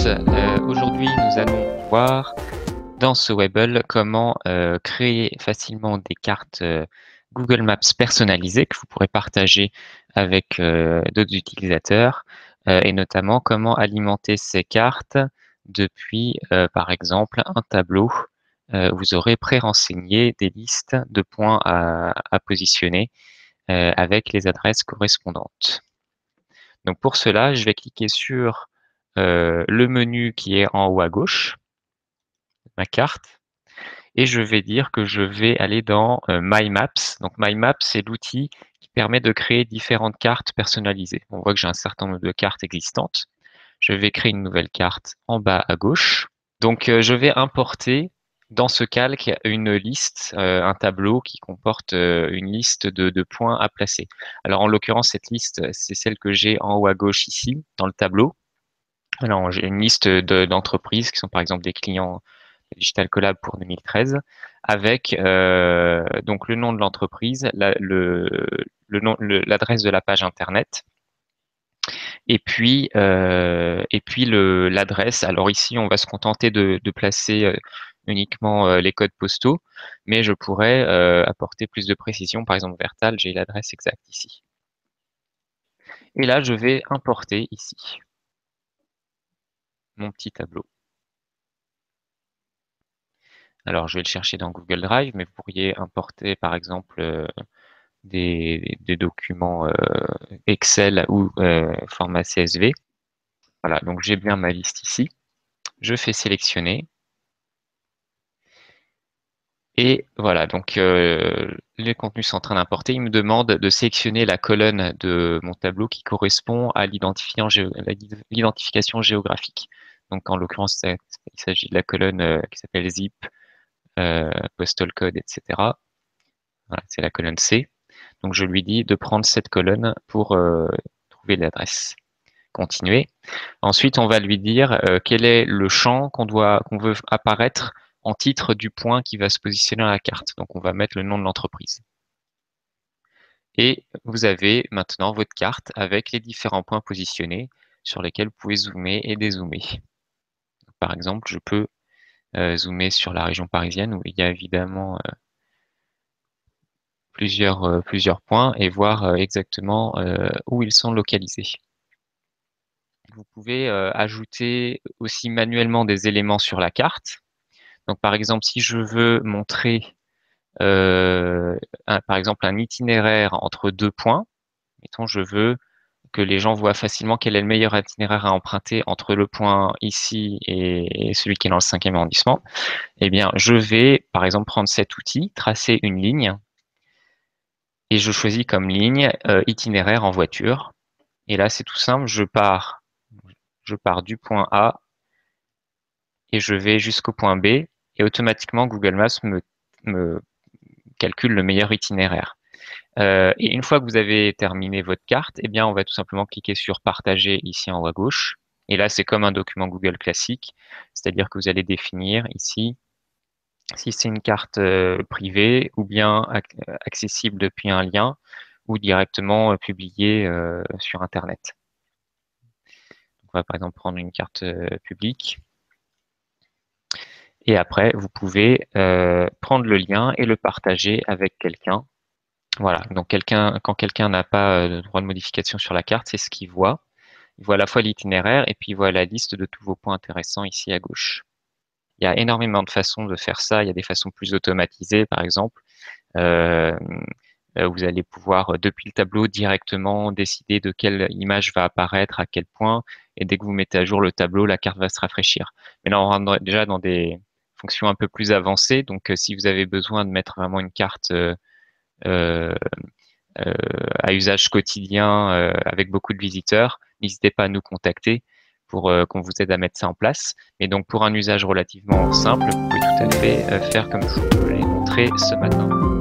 tous, aujourd'hui nous allons voir dans ce Webull comment créer facilement des cartes Google Maps personnalisées que vous pourrez partager avec d'autres utilisateurs et notamment comment alimenter ces cartes depuis par exemple un tableau où vous aurez pré-renseigné des listes de points à positionner avec les adresses correspondantes. Donc pour cela, je vais cliquer sur le menu qui est en haut à gauche, ma carte, et je vais dire que je vais aller dans My Maps. Donc My Maps, c'est l'outil qui permet de créer différentes cartes personnalisées. On voit que j'ai un certain nombre de cartes existantes. Je vais créer une nouvelle carte en bas à gauche. Donc je vais importer dans ce calque une liste, un tableau qui comporte une liste de points à placer. Alors en l'occurrence, cette liste, c'est celle que j'ai en haut à gauche ici, dans le tableau. Alors j'ai une liste d'entreprises qui sont par exemple des clients Digital Collab pour 2013, avec donc le nom de l'entreprise, l'adresse de la page internet, et puis l'adresse. Alors ici, on va se contenter de placer uniquement les codes postaux, mais je pourrais apporter plus de précision. Par exemple, Vertal, j'ai l'adresse exacte ici. Et là, je vais importer ici mon petit tableau. Alors, je vais le chercher dans Google Drive, mais vous pourriez importer, par exemple, des documents Excel ou format CSV. Voilà, donc j'ai bien ma liste ici. Je fais sélectionner. Et voilà, donc les contenus sont en train d'importer. Il me demande de sélectionner la colonne de mon tableau qui correspond à l'identification géographique. Donc en l'occurrence, il s'agit de la colonne qui s'appelle zip, postal code, etc. Voilà, c'est la colonne C. Donc je lui dis de prendre cette colonne pour trouver l'adresse. Continuer. Ensuite, on va lui dire quel est le champ qu'on veut apparaître en titre du point qui va se positionner dans la carte. Donc on va mettre le nom de l'entreprise. Et vous avez maintenant votre carte avec les différents points positionnés sur lesquels vous pouvez zoomer et dézoomer. Par exemple, je peux zoomer sur la région parisienne où il y a évidemment plusieurs points et voir exactement où ils sont localisés. Vous pouvez ajouter aussi manuellement des éléments sur la carte. Donc par exemple, si je veux montrer par exemple un itinéraire entre deux points, mettons je veux que les gens voient facilement quel est le meilleur itinéraire à emprunter entre le point ici et celui qui est dans le 5e arrondissement, eh bien je vais par exemple prendre cet outil, tracer une ligne, et je choisis comme ligne itinéraire en voiture. Et là c'est tout simple, je pars du point A et je vais jusqu'au point B, et automatiquement Google Maps me calcule le meilleur itinéraire. Et une fois que vous avez terminé votre carte, eh bien, on va tout simplement cliquer sur partager ici en haut à gauche. Et là, c'est comme un document Google classique, c'est-à-dire que vous allez définir ici si c'est une carte privée ou bien accessible depuis un lien ou directement publiée sur Internet. On va par exemple prendre une carte publique. Et après, vous pouvez prendre le lien et le partager avec quelqu'un. Voilà, donc quand quelqu'un n'a pas de droit de modification sur la carte, c'est ce qu'il voit. Il voit à la fois l'itinéraire et puis il voit la liste de tous vos points intéressants ici à gauche. Il y a énormément de façons de faire ça. Il y a des façons plus automatisées, par exemple. Vous allez pouvoir, depuis le tableau, directement décider de quelle image va apparaître, à quel point. Et dès que vous mettez à jour le tableau, la carte va se rafraîchir. Mais là, on rentre déjà dans des fonctions un peu plus avancées. Donc, si vous avez besoin de mettre vraiment une carte à usage quotidien avec beaucoup de visiteurs, n'hésitez pas à nous contacter pour qu'on vous aide à mettre ça en place. Mais donc pour un usage relativement simple, vous pouvez tout à fait faire comme je vous l'ai montré ce matin.